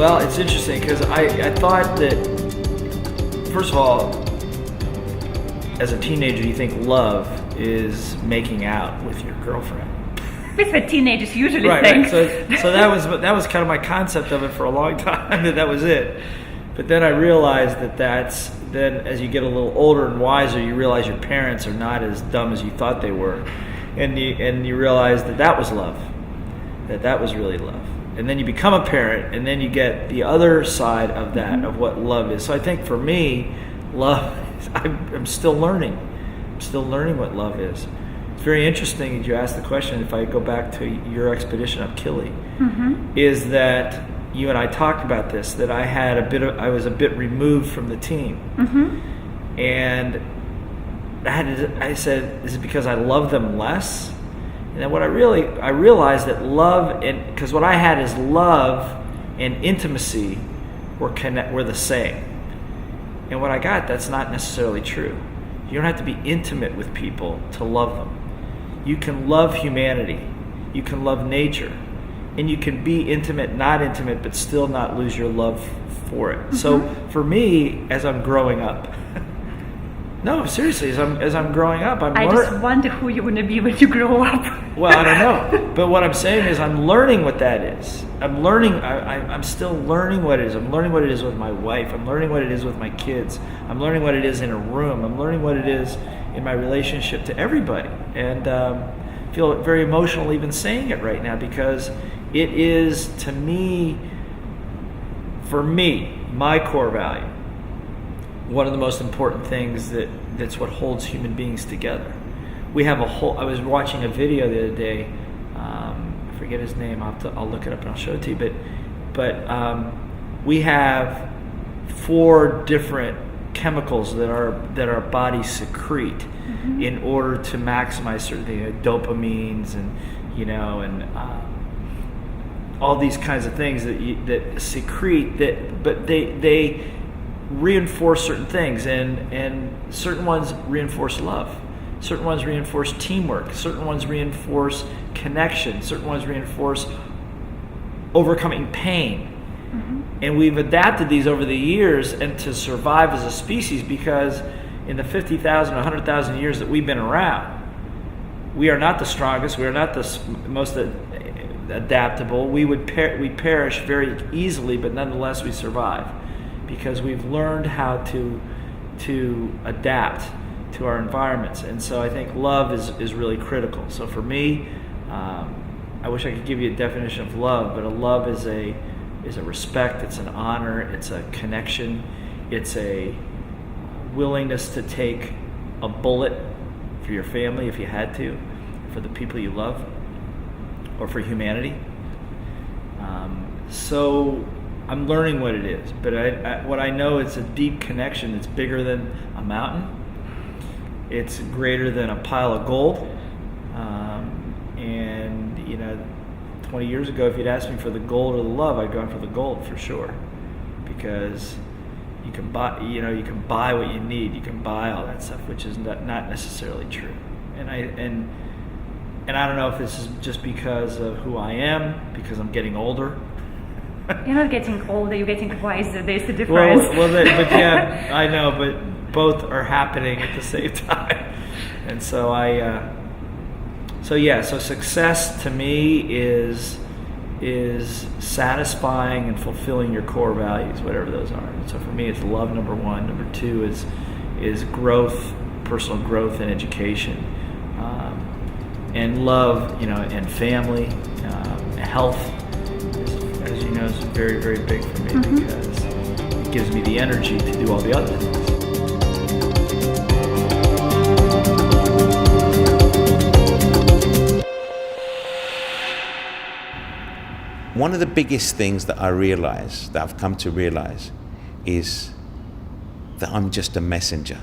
Well, it's interesting because I thought that, first of all, as a teenager, you think love is making out with your girlfriend. That's what teenagers usually Right. think. So that was kind of my concept of it for a long time. That was it. But then I realized then as you get a little older and wiser, you realize your parents are not as dumb as you thought they were, and you realize that was love, that was really love. And then you become a parent, and then you get the other side of that, of what love is. So I think for me, love, I'm still learning. I'm still learning what love is. It's very interesting that you asked the question, if I go back to your expedition up Kili, is that you and I talked about this, that I was a bit removed from the team. And I said, is it because I love them less? And then what I realized that love, because what I had is love and intimacy were the same. And what I got, that's not necessarily true. You don't have to be intimate with people to love them. You can love humanity. You can love nature. And you can be intimate, not intimate, but still not lose your love for it. So for me, as I'm growing up, no, seriously, as I'm growing up, I just wonder who you're going to be when you grow up. Well, I don't know. But what I'm saying is I'm learning what that is. I'm still learning what it is. I'm learning what it is with my wife. I'm learning what it is with my kids. I'm learning what it is in a room. I'm learning what it is in my relationship to everybody. And I feel very emotional even saying it right now, because it is, to me, for me, my core value, one of the most important things that's what holds human beings together. We have I was watching a video the other day, I forget his name, I'll look it up and I'll show it to you, but we have 4 different chemicals that our bodies secrete in order to maximize certain things, like dopamines and all these kinds of things that secrete but they reinforce certain things, and certain ones reinforce love, certain ones reinforce teamwork, certain ones reinforce connection, certain ones reinforce overcoming pain. And we've adapted these over the years and to survive as a species, because in the 50,000, 100,000 years that we've been around, we are not the strongest, we are not the most adaptable. We perish very easily, but nonetheless we survive, because we've learned how to adapt to our environments. And so I think love is really critical. So for me, I wish I could give you a definition of love, but a love is a respect, it's an honor, it's a connection, it's a willingness to take a bullet for your family if you had to, for the people you love, or for humanity. So I'm learning what it is, but what I know, it's a deep connection. It's bigger than a mountain. It's greater than a pile of gold. And 20 years ago, if you'd asked me for the gold or the love, I'd gone for the gold for sure, because you can buy, you can buy what you need. You can buy all that stuff, which is not necessarily true. And I don't know if this is just because of who I am, because I'm getting older. You're not getting older, you're getting wiser. There's a difference. But yeah, I know, but both are happening at the same time. And so so success to me is satisfying and fulfilling your core values, whatever those are. And so for me, it's love, number 1. Number 2 is growth, personal growth and education. And love, and family, health, as you know, is very, very big for me, because it gives me the energy to do all the other things. One of the biggest things that I've come to realize, is that I'm just a messenger.